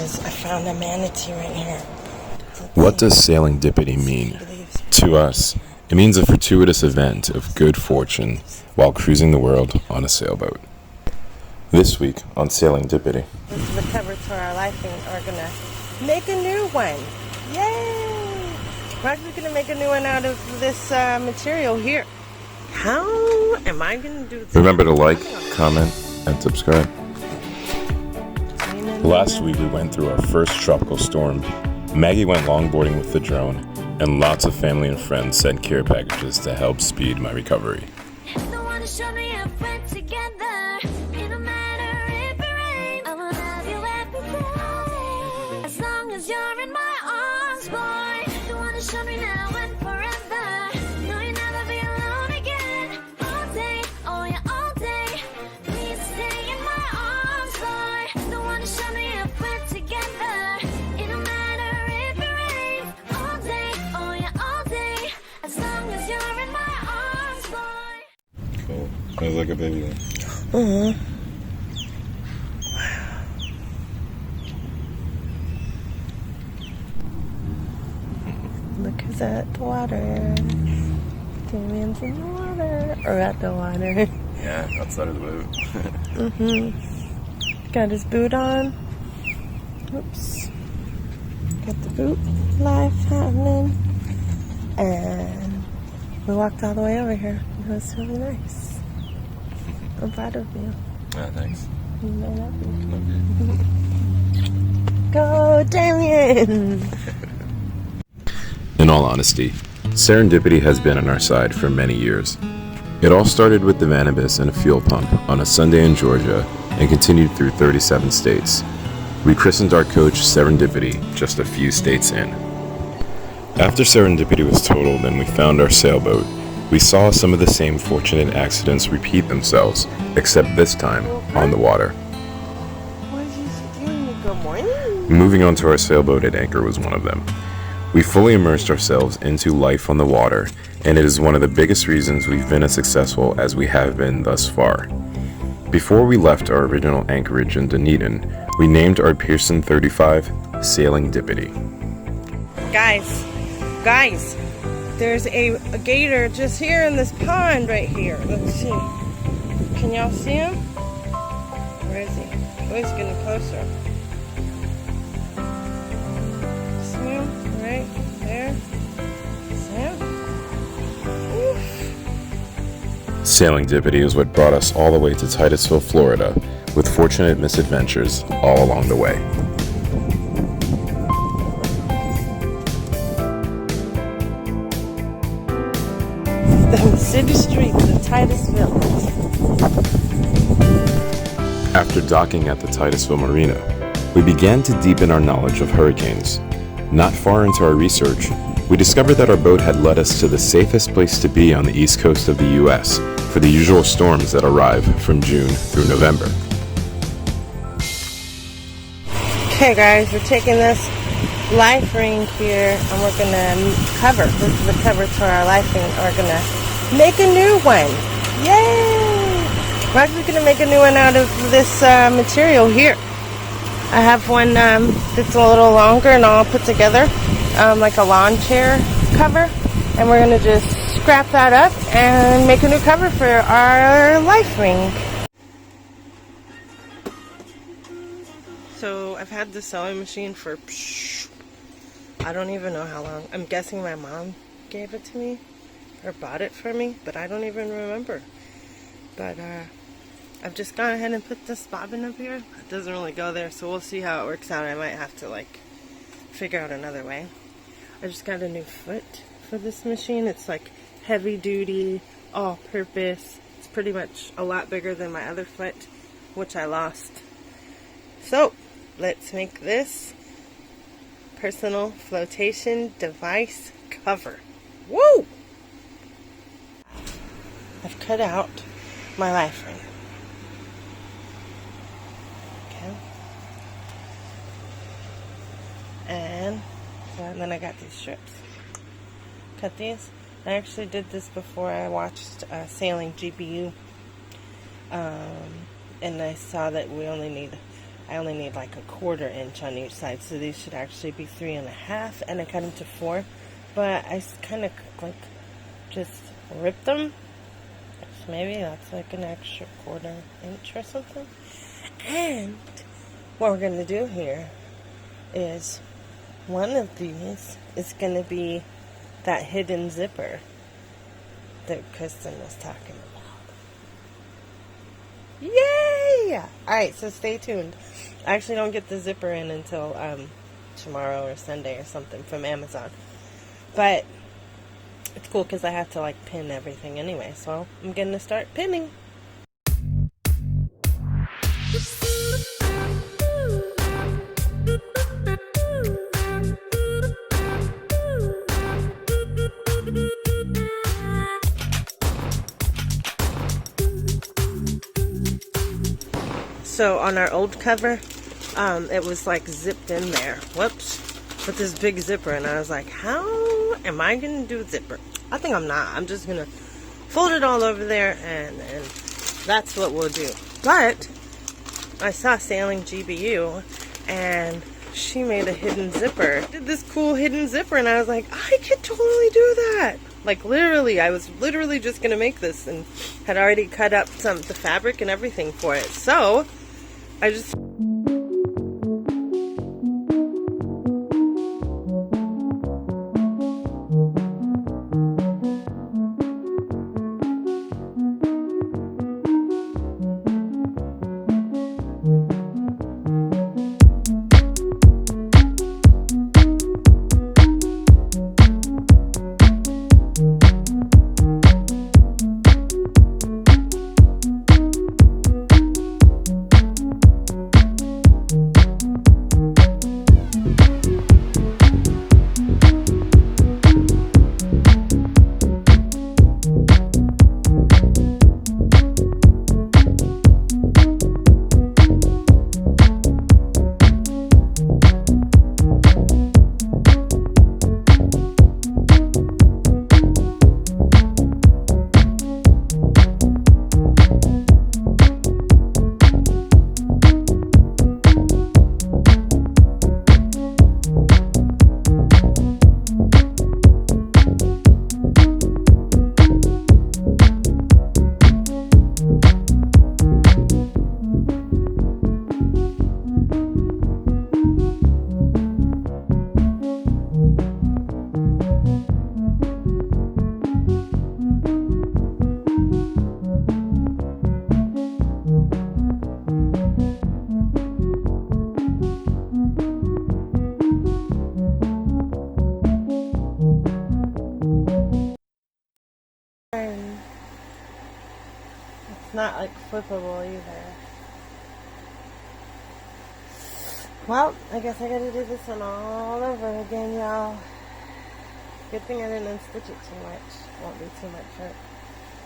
because I found a manatee right here. What does sailingDIPITY mean? To us, it means a fortuitous event of good fortune while cruising the world on a sailboat. This week on sailingDIPITY. This is the cover to our life, and we're going to make a new one. Yay! We're actually going to make a new one out of this material here. How am I going to do this? Remember to like, comment, and subscribe. Last week we went through our first tropical storm. Maggie went longboarding with the drone, and lots of family and friends sent care packages to help speed my recovery. Smells like a baby one. Wow. Look who's at the water. Damien's in the water. Or at the water. Yeah, outside of the boat. Got his boot on. Oops. Got the boot life happening. And we walked all the way over here. It was really nice. I'm proud of you. Yeah, thanks. I love you. Go, Damien! In all honesty, sailingDIPITY has been on our side for many years. It all started with the Vanibus and a fuel pump on a Sunday in Georgia and continued through 37 states. We christened our coach sailingDIPITY just a few states in. After sailingDIPITY was totaled and we found our sailboat, we saw some of the same fortunate accidents repeat themselves, except this time on the water. What are you doing? Good morning. Moving onto our sailboat at anchor was one of them. We fully immersed ourselves into life on the water, and it is one of the biggest reasons we've been as successful as we have been thus far. Before we left our original anchorage in Dunedin, we named our Pearson 35 sailingDIPITY. Guys, there's a gator just here in this pond right here. Let's see. Can y'all see him? Where is he? Oh, he's getting closer. See him? Right there. See him? Oof. sailingDIPITY is what brought us all the way to Titusville, Florida, with fortunate misadventures all along the way. The city streets of Titusville. After docking at the Titusville Marina, we began to deepen our knowledge of hurricanes. Not far into our research, we discovered that our boat had led us to the safest place to be on the east coast of the U.S. for the usual storms that arrive from June through November. Okay guys, we're taking this life ring here and we're going to cover. This is the cover to our life ring. We're going to make a new one. Yay! We're actually going to make a new one out of this material here. I have one that's a little longer and all put together, like a lawn chair cover. And we're going to just scrap that up and make a new cover for our life ring. So I've had the sewing machine for I don't even know how long. I'm guessing my mom gave it to me or bought it for me, but I don't even remember. But I've just gone ahead and put this bobbin up here. It doesn't really go there, so we'll see how it works out. I might have to like figure out another way. I just got a new foot for this machine. It's like heavy duty, all purpose. It's pretty much a lot bigger than my other foot, which I lost. So let's make this personal flotation device cover. Woo! I've cut out my life ring. Okay. And then I got these strips. Cut these. I actually did this before I watched Sailing GPU. And I saw that we only need I only need like a 1/4 inch on each side, so these should actually be 3.5, and I cut them to 4, but I kind of like just ripped them, so maybe that's like an extra 1/4 inch or something. And what we're going to do here is one of these is going to be that hidden zipper that Kristen was talking about. Yay! Alright, so stay tuned. I actually don't get the zipper in until tomorrow or Sunday or something from Amazon. But it's cool because I have to like pin everything anyway. So I'm going to start pinning. So on our old cover, it was like zipped in there. Whoops. With this big zipper. And I was like, how am I going to do a zipper? I think I'm not. I'm just going to fold it all over there and that's what we'll do. But I saw Sailing GBU and she made a hidden zipper. Did this cool hidden zipper and I was like, I could totally do that. Like literally, I was literally just going to make this and had already cut up the fabric and everything for it. So I just... not like flippable either. Well, I guess I gotta do this one all over again, y'all. Good thing I didn't unstitch it too much. Won't be too much hurt.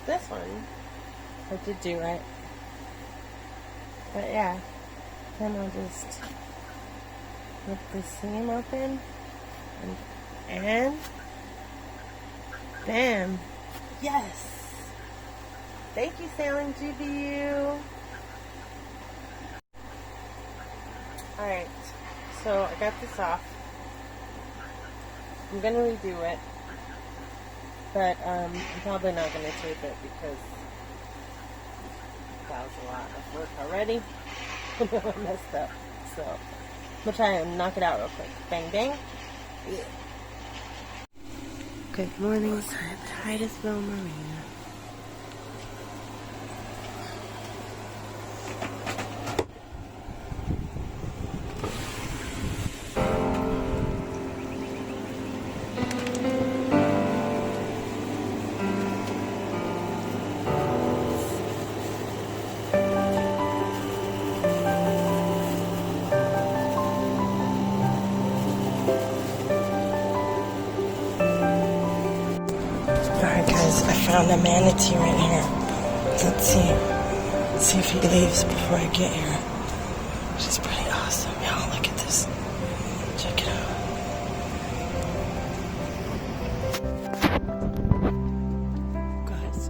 This one, I did do right. But yeah, then I'll just rip the seam open and bam. Yes! Thank you, Sailing GBU. Alright, so I got this off. I'm gonna redo it, but I'm probably not gonna tape it because that was a lot of work already. I messed up, so I'm gonna try and knock it out real quick. Bang, bang. Yeah. Good morning, Titusville Marina. I found a manatee right here. Let's see if he leaves before I get here. She's pretty awesome, y'all. Look at this. Check it out. Guys.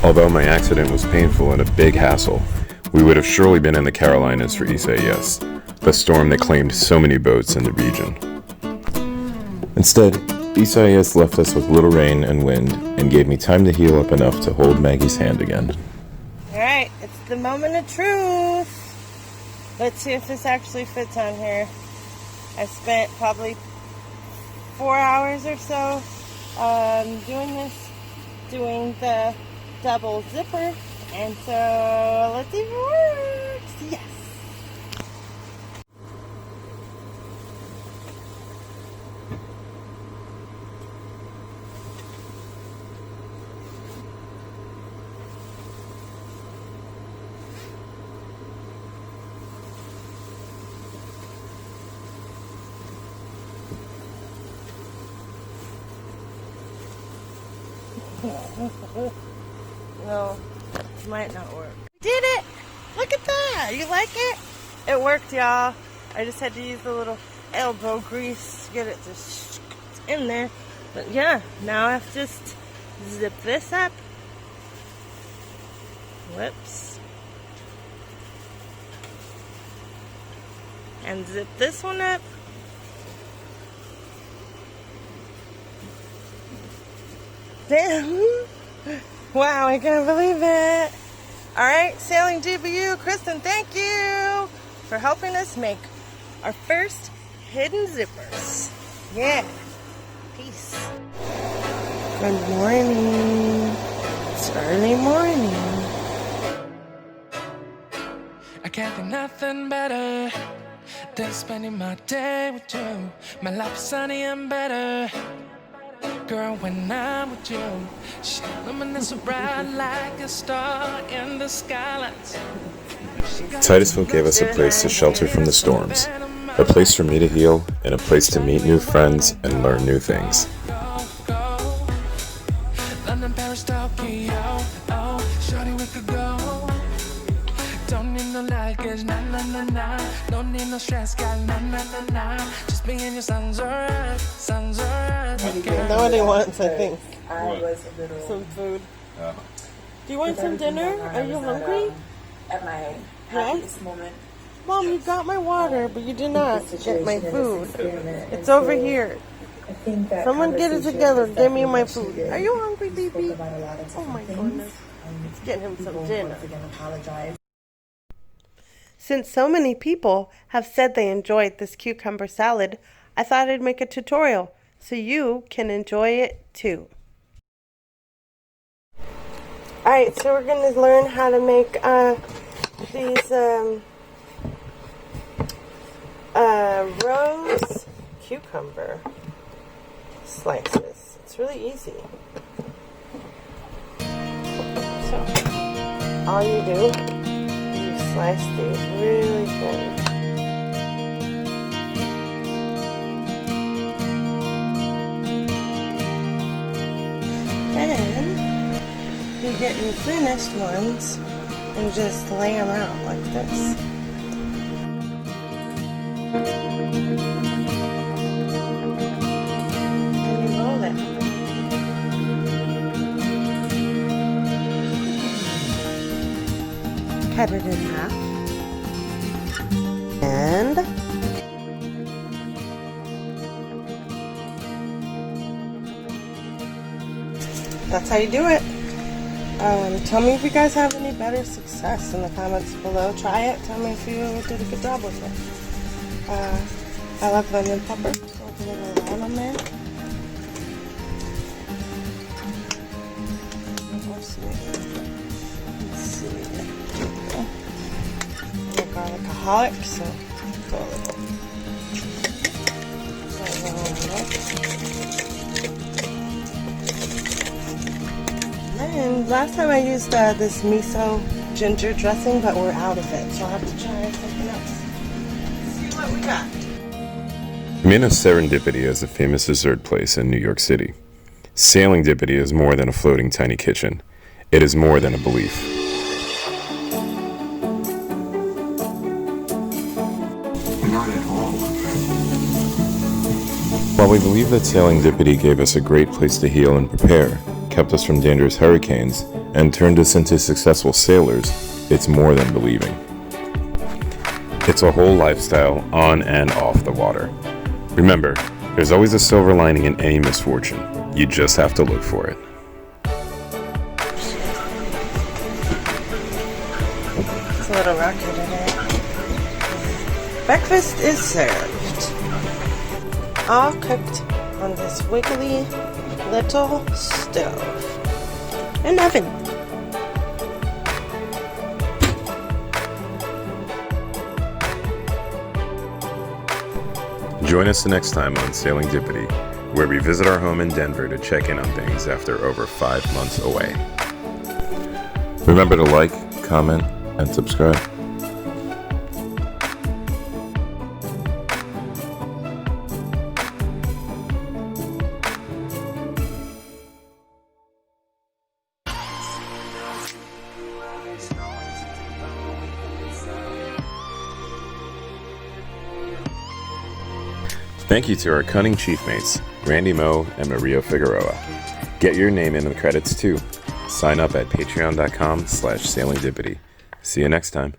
Although my accident was painful and a big hassle, we would have surely been in the Carolinas for Isaias, the storm that claimed so many boats in the region. Instead, Isaias left us with little rain and wind and gave me time to heal up enough to hold Maggie's hand again. Alright, it's the moment of truth. Let's see if this actually fits on here. I spent probably 4 hours or so doing the double zipper, and so let's see if it works. Yes. No, it might not work. We did it! Look at that! You like it? It worked, y'all. I just had to use the little elbow grease to get it just in there. But yeah, now I have to just zip this up. Whoops. And zip this one up. Damn. Wow, I can't believe it. Alright, Sailing GBU, Kristen, thank you for helping us make our first hidden zippers. Yeah. Peace. Good morning. It's early morning. I can't think nothing better than spending my day with you. My life is sunny and better, girl, when I'm with you. She illuminates so bright like a star in the sky. Titusville gave us a place to shelter from the storms, a place for me to heal, and a place to meet new friends and learn new things. London, Paris, Tokyo, oh, shorty, we could go. Don't need no luggage, nah, nah, nah, nah. Don't need no stress, got nah, nah, nah, nah. Just being your son's alright, son's alright. Nobody wants, I think. I was a little Some food. Do you want some dinner? Are you hungry? At my happiest moment. Mom, you got my water, but you did not get my food. Experiment. It's over here. I think that Someone get it together. Give me my food. Are you hungry, We spoke baby? about a lot of Oh my different goodness. things. Let's get him some People dinner. once again apologize. Since so many people have said they enjoyed this cucumber salad, I thought I'd make a tutorial so you can enjoy it too. Alright, so we're going to learn how to make these rose cucumber slices. It's really easy. So, all you do, you slice these really thin. And you get your finished ones and just lay them out like this. And you roll it. Cut it in half. And that's how you do it. Tell me if you guys have any better success in the comments below. Try it. Tell me if you did a good job with it. I love lemon pepper, so I'll put a little lime on there. Let's see. I'm a garlicaholic, so go a little. And last time I used this miso ginger dressing, but we're out of it, so I'll have to try something else. See what we got. Minos Serendipity is a famous dessert place in New York City. SailingDIPITY is more than a floating tiny kitchen. It is more than a belief. Not at all. While we believe that SailingDIPITY gave us a great place to heal and prepare, kept us from dangerous hurricanes, and turned us into successful sailors, it's more than believing. It's a whole lifestyle on and off the water. Remember, there's always a silver lining in any misfortune. You just have to look for it. It's a little rocky today. Breakfast is served. All cooked on this wiggly little stove and oven. Join us the next time on sailingDIPITY, where we visit our home in Denver to check in on things after over 5 months away. Remember to like, comment, and subscribe. Thank you to our cunning chief mates, Randy Moe and Maria Figueroa. Get your name in the credits too. Sign up at patreon.com/sailingDIPITY. See you next time.